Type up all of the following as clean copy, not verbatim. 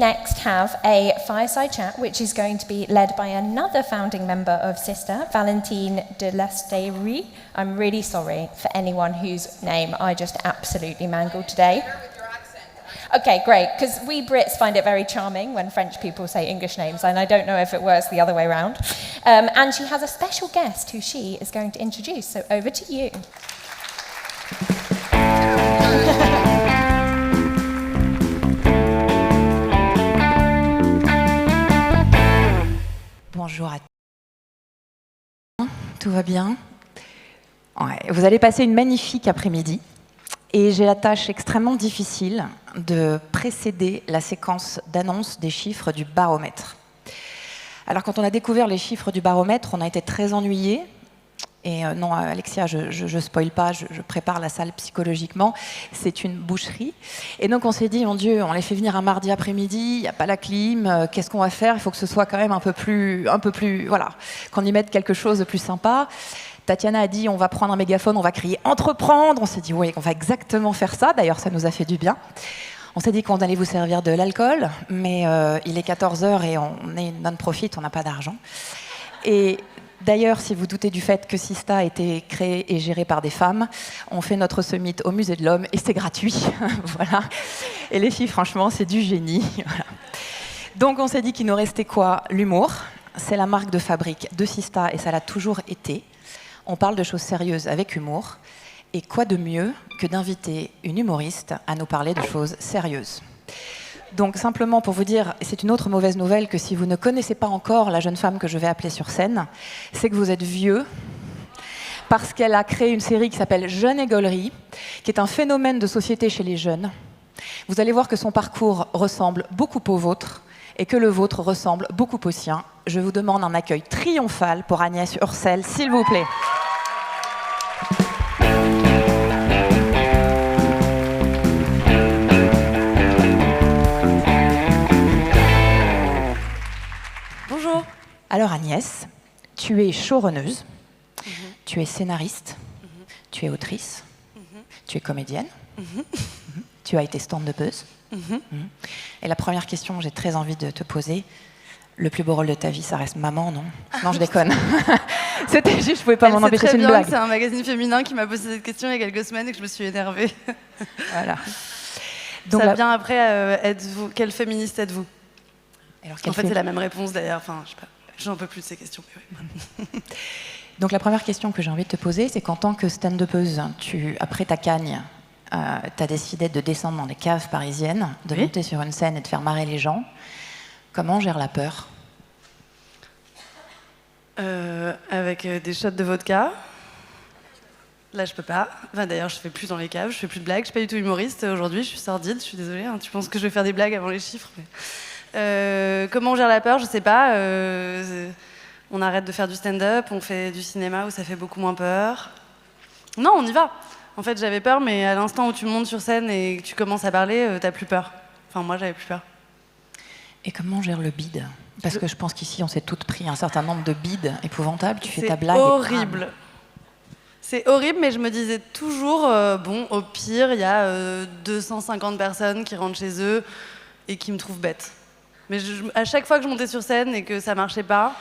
next have a fireside chat, which is going to be led by another founding member of Sister, Valentine de Lesteyrie. I'm really sorry for anyone whose name I just absolutely mangled today. Okay, great, because we Brits find it very charming when French people say English names, and I don't know if it works the other way around. And she has a special guest who she is going to introduce, so over to you. Bonjour à tous. Tout va bien? Ouais, vous allez passer une magnifique après-midi. Et j'ai la tâche extrêmement difficile de précéder la séquence d'annonce des chiffres du baromètre. Alors quand on a découvert les chiffres du baromètre, on a été très ennuyés. Et non, Alexia, je spoil pas, je prépare la salle psychologiquement. C'est une boucherie. Et donc on s'est dit, mon Dieu, on les fait venir un mardi après-midi, il n'y a pas la clim, qu'est-ce qu'on va faire? Il faut que ce soit quand même un peu plus, voilà, qu'on y mette quelque chose de plus sympa. Tatiana a dit, on va prendre un mégaphone, on va crier « Entreprendre !» On s'est dit, oui, on va exactement faire ça. D'ailleurs, ça nous a fait du bien. On s'est dit qu'on allait vous servir de l'alcool, mais il est 14h et on est non-profit, on n'a pas d'argent. Et d'ailleurs, si vous doutez du fait que Sista a été créé et géré par des femmes, on fait notre summit au Musée de l'Homme et c'est gratuit. Voilà. Et les filles, franchement, c'est du génie. Voilà. Donc, on s'est dit qu'il nous restait quoi? L'humour. C'est la marque de fabrique de Sista et ça l'a toujours été. On parle de choses sérieuses avec humour. Et quoi de mieux que d'inviter une humoriste à nous parler de choses sérieuses? Donc simplement pour vous dire, et c'est une autre mauvaise nouvelle, que si vous ne connaissez pas encore la jeune femme que je vais appeler sur scène, c'est que vous êtes vieux, parce qu'elle a créé une série qui s'appelle Jeune et Gaulerie, qui est un phénomène de société chez les jeunes. Vous allez voir que son parcours ressemble beaucoup au vôtre, et que le vôtre ressemble beaucoup au sien. Je vous demande un accueil triomphal pour Agnès Ursel, s'il vous plaît. Bonjour. Alors Agnès, tu es showrunneuse, tu es scénariste, tu es autrice, tu es comédienne, tu as été stand-upeuse. Et la première question que j'ai très envie de te poser, le plus beau rôle de ta vie, ça reste maman, non? Non, je déconne. C'était juste, je pouvais pas m'en empêcher, c'est une blague. C'est un magazine féminin qui m'a posé cette question il y a quelques semaines et que je me suis énervée. Voilà. Donc, ça vient après, êtes-vous, quelle féministe êtes-vous? Alors, en fait, c'est la même réponse d'ailleurs. Enfin, je sais pas, j'en peux plus de ces questions. Ouais. Donc la première question que j'ai envie de te poser, c'est qu'en tant que stand-upeuse, après ta cagne, tu as décidé de descendre dans les caves parisiennes, de monter sur une scène et de faire marrer les gens. Comment on gère la peur? Avec des shots de vodka. Là, je peux pas. Enfin, d'ailleurs, je fais plus dans les caves, je fais plus de blagues. Je suis pas du tout humoriste aujourd'hui, je suis sordide, je suis désolée. Hein. Tu penses que je vais faire des blagues avant les chiffres, mais... comment on gère la peur? Je sais pas. On arrête de faire du stand-up, on fait du cinéma où ça fait beaucoup moins peur. Non, on y va. En fait, j'avais peur, mais à l'instant où tu montes sur scène et que tu commences à parler, t'as plus peur. Enfin, moi, j'avais plus peur. Et comment on gère le bide? Parce que je pense qu'ici, on s'est toutes pris un certain nombre de bides épouvantables. Tu fais ta blague. C'est horrible. C'est horrible, mais je me disais toujours, bon, au pire, il y a 250 personnes qui rentrent chez eux et qui me trouvent bête. Mais à chaque fois que je montais sur scène et que ça marchait pas,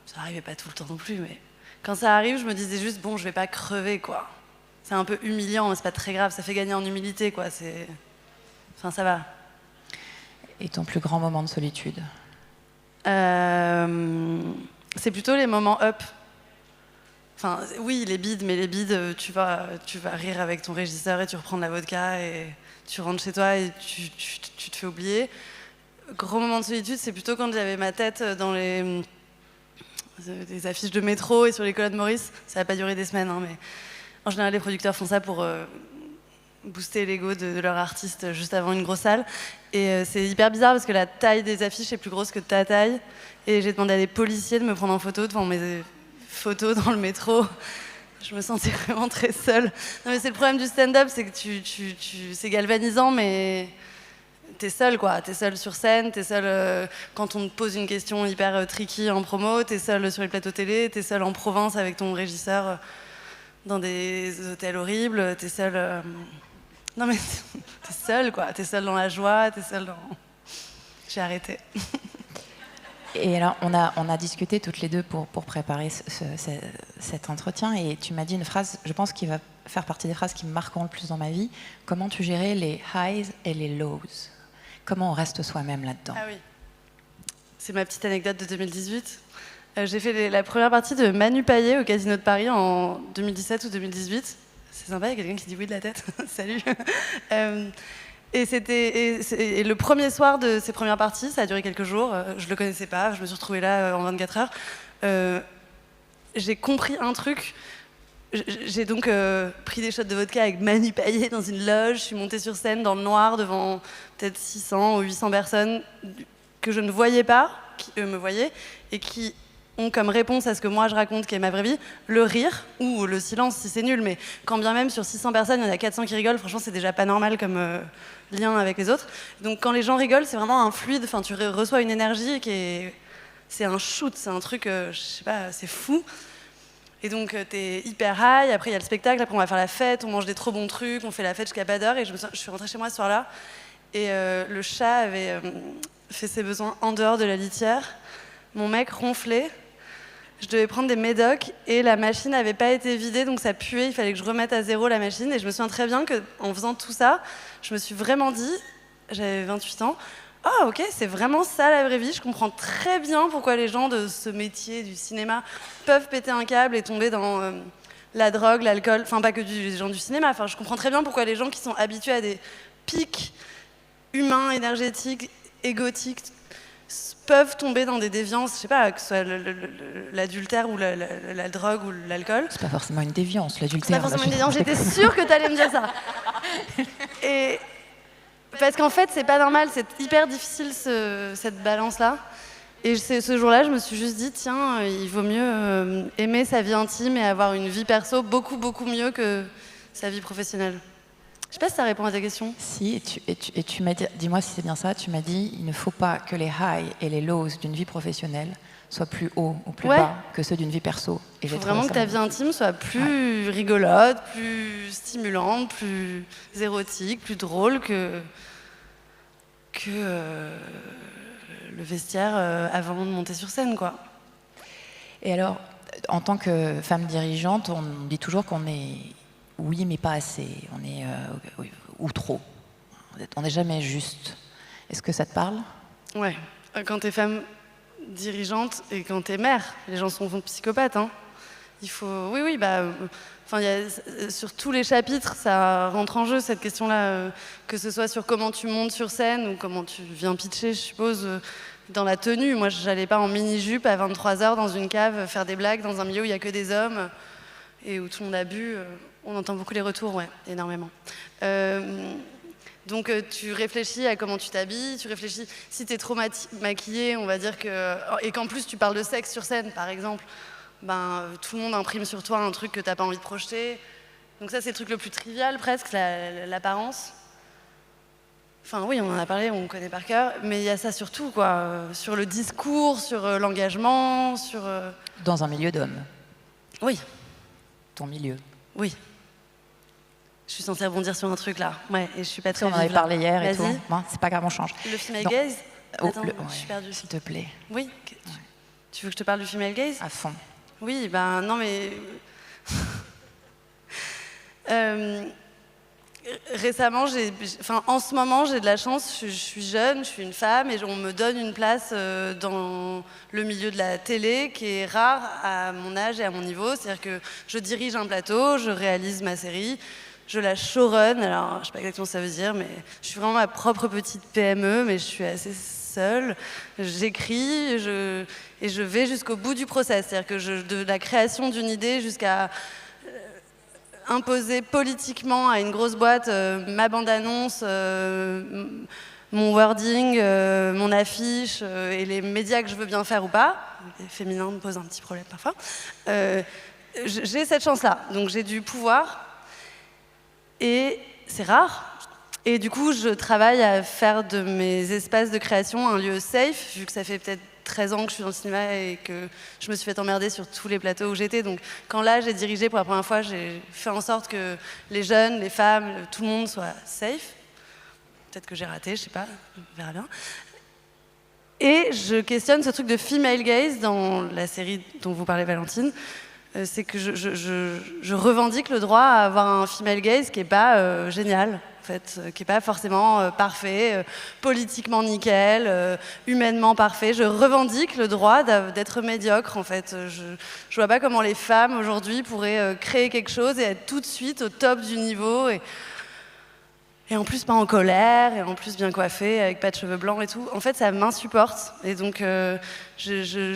ça arrivait pas tout le temps non plus, mais quand ça arrive, je me disais juste, bon, je vais pas crever, quoi. C'est un peu humiliant, mais c'est pas très grave, ça fait gagner en humilité, quoi. Enfin, ça va. Et ton plus grand moment de solitude? C'est plutôt les moments up. Enfin, oui, les bides, mais les bides, tu vas rire avec ton régisseur et tu reprends de la vodka et tu rentres chez toi et tu te fais oublier. Gros moment de solitude, c'est plutôt quand j'avais ma tête dans des affiches de métro et sur les colonnes Maurice. Ça n'a pas duré des semaines, hein, mais en général, les producteurs font ça pour booster l'ego de leur artiste juste avant une grosse salle. Et c'est hyper bizarre parce que la taille des affiches est plus grosse que ta taille. Et j'ai demandé à des policiers de me prendre en photo devant mes photos dans le métro. Je me sentais vraiment très seule. Non, mais c'est le problème du stand-up, c'est que c'est galvanisant, mais t'es seule, quoi. T'es seule sur scène, t'es seule quand on te pose une question hyper tricky en promo, t'es seule sur les plateaux télé, t'es seule en province avec ton régisseur dans des hôtels horribles, t'es seule... Non mais t'es seule, quoi. T'es seule dans la joie, t'es seule dans... j'ai arrêté. Et alors, on a discuté toutes les deux pour préparer cet entretien, et tu m'as dit une phrase, je pense, qui va faire partie des phrases qui me marqueront le plus dans ma vie. Comment tu gérais les highs et les lows? Comment on reste soi-même là-dedans? Ah oui. C'est ma petite anecdote de 2018. J'ai fait la première partie de Manu Payet au Casino de Paris en 2017 ou 2018. C'est sympa, il y a quelqu'un qui dit oui de la tête. Salut. Et le premier soir de ces premières parties, ça a duré quelques jours, je le connaissais pas, je me suis retrouvée là en 24 heures. J'ai compris un truc. J'ai donc pris des shots de vodka avec Manu Payet dans une loge, je suis montée sur scène dans le noir devant peut-être 600 ou 800 personnes que je ne voyais pas, qui eux me voyaient, et qui ont comme réponse à ce que moi je raconte, qui est ma vraie vie, le rire ou le silence si c'est nul. Mais quand bien même sur 600 personnes, il y en a 400 qui rigolent, franchement c'est déjà pas normal comme lien avec les autres. Donc quand les gens rigolent, c'est vraiment un fluide, enfin tu reçois une énergie qui est... C'est un shoot, c'est un truc, je sais pas, c'est fou. Et donc t'es hyper high, après il y a le spectacle, après on va faire la fête, on mange des trop bons trucs, on fait la fête jusqu'à pas d'heure, et je suis rentrée chez moi ce soir-là, et le chat avait fait ses besoins en dehors de la litière, mon mec ronflait, je devais prendre des médocs, et la machine n'avait pas été vidée, donc ça puait, il fallait que je remette à zéro la machine, et je me souviens très bien qu'en faisant tout ça, je me suis vraiment dit, j'avais 28 ans, ah ok, c'est vraiment ça la vraie vie, je comprends très bien pourquoi les gens de ce métier du cinéma peuvent péter un câble et tomber dans la drogue, l'alcool, enfin pas que les gens du cinéma, enfin je comprends très bien pourquoi les gens qui sont habitués à des pics humains, énergétiques, égotiques, peuvent tomber dans des déviances, je sais pas, que ce soit l'adultère ou la drogue ou l'alcool. C'est pas forcément une déviance, l'adultère. C'est pas forcément une déviance, j'étais sûre que t'allais me dire ça. Et... Parce qu'en fait, c'est pas normal, c'est hyper difficile cette balance-là. Et ce jour-là, je me suis juste dit, tiens, il vaut mieux aimer sa vie intime et avoir une vie perso beaucoup, beaucoup mieux que sa vie professionnelle. Je sais pas si ça répond à ta question. Si, et tu m'as dit, dis-moi si c'est bien ça, tu m'as dit, il ne faut pas que les highs et les lows d'une vie professionnelle soient plus hauts ou plus bas que ceux d'une vie perso. Il faut vraiment que ta vie intime soit plus rigolote, plus stimulante, plus érotique, plus drôle que le vestiaire avant de monter sur scène, quoi. Et alors, en tant que femme dirigeante, on dit toujours qu'on est oui, mais pas assez. On est ou trop. On n'est jamais juste. Est-ce que ça te parle? Ouais. Quand t'es femme dirigeante et quand t'es mère, les gens sont psychopathes. Hein. Il faut. Oui, bah. Enfin, sur tous les chapitres, ça rentre en jeu cette question-là, que ce soit sur comment tu montes sur scène ou comment tu viens pitcher, je suppose, dans la tenue. Moi, j'allais pas en mini-jupe à 23h dans une cave faire des blagues dans un milieu où il n'y a que des hommes et où tout le monde a bu. On entend beaucoup les retours, ouais, énormément. Donc tu réfléchis à comment tu t'habilles, tu réfléchis si t'es trop maquillée, on va dire que... Et qu'en plus tu parles de sexe sur scène, par exemple. Ben, tout le monde imprime sur toi un truc que t'as pas envie de projeter. Donc ça, c'est le truc le plus trivial, presque, l'apparence. Enfin oui, on en a parlé, on connaît par cœur, mais il y a ça surtout, quoi. Sur le discours, sur l'engagement, sur... Dans un milieu d'hommes. Oui. Ton milieu. Oui. Je suis censée rebondir sur un truc, là. Ouais, et je suis pas très On en avait parlé hier et tout. Vas-y. Bon, c'est pas grave, on change. Le female gaze. Attends, je suis ouais, perdue. s'il te plaît. Oui. Tu veux que je te parle du female gaze? À fond. Oui, ben non, mais... Récemment, en ce moment, j'ai de la chance, je suis jeune, je suis une femme, et on me donne une place dans le milieu de la télé qui est rare à mon âge et à mon niveau. C'est-à-dire que je dirige un plateau, je réalise ma série, je la showrun, alors je sais pas exactement ce que ça veut dire, mais je suis vraiment ma propre petite PME, mais je suis assez seule. J'écris et je vais jusqu'au bout du process, c'est-à-dire que de la création d'une idée jusqu'à imposer politiquement à une grosse boîte ma bande-annonce, mon wording, mon affiche et les médias que je veux bien faire ou pas. Les féminins me posent un petit problème parfois. J'ai cette chance-là, donc j'ai du pouvoir et c'est rare. Et du coup, je travaille à faire de mes espaces de création un lieu safe, vu que ça fait peut-être 13 ans que je suis dans le cinéma et que je me suis fait emmerder sur tous les plateaux où j'étais. Donc quand là, j'ai dirigé pour la première fois, j'ai fait en sorte que les jeunes, les femmes, tout le monde soit safe. Peut-être que j'ai raté, je sais pas, on verra bien. Et je questionne ce truc de female gaze dans la série dont vous parlez, Valentine. C'est que je revendique le droit à avoir un female gaze qui n'est pas génial, en fait, qui n'est pas forcément parfait, politiquement nickel, humainement parfait. Je revendique le droit d'être médiocre, en fait. Je ne vois pas comment les femmes, aujourd'hui, pourraient créer quelque chose et être tout de suite au top du niveau. Et en plus, pas en colère, et en plus bien coiffée, avec pas de cheveux blancs et tout. En fait, ça m'insupporte. Et donc, j'essaye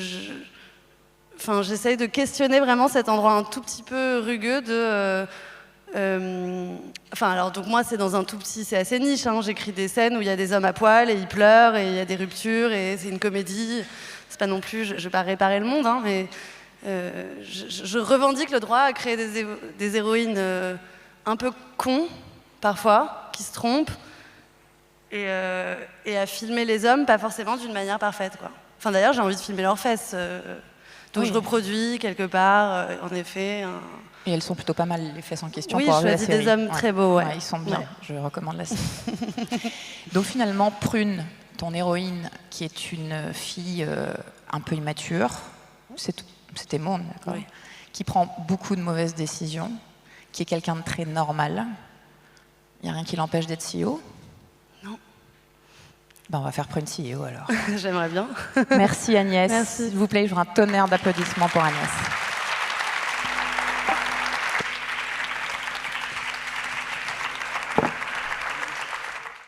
de questionner vraiment cet endroit un tout petit peu rugueux de... donc moi, c'est dans un tout petit... C'est assez niche, hein. J'écris des scènes où il y a des hommes à poil, et ils pleurent, et il y a des ruptures, et c'est une comédie. C'est pas non plus... Je vais pas réparer le monde, hein, mais je revendique le droit à créer des héroïnes un peu cons, parfois, qui se trompent, et à filmer les hommes, pas forcément d'une manière parfaite, quoi. Enfin, d'ailleurs, j'ai envie de filmer leurs fesses... Donc je reproduis quelque part, en effet. Et elles sont plutôt pas mal, les fesses en question. Oui, pour je choisis des hommes très beaux. Ouais. Ils sont bien, je recommande la série. Donc finalement, Prune, ton héroïne, qui est une fille un peu immature, c'était Maud, d'accord, qui prend beaucoup de mauvaises décisions, qui est quelqu'un de très normal. Il n'y a rien qui l'empêche d'être CEO? Non. Ben, on va faire Prune CEO alors. J'aimerais bien. Merci Agnès. Merci. S'il vous plaît, je veux un tonnerre d'applaudissements pour Agnès.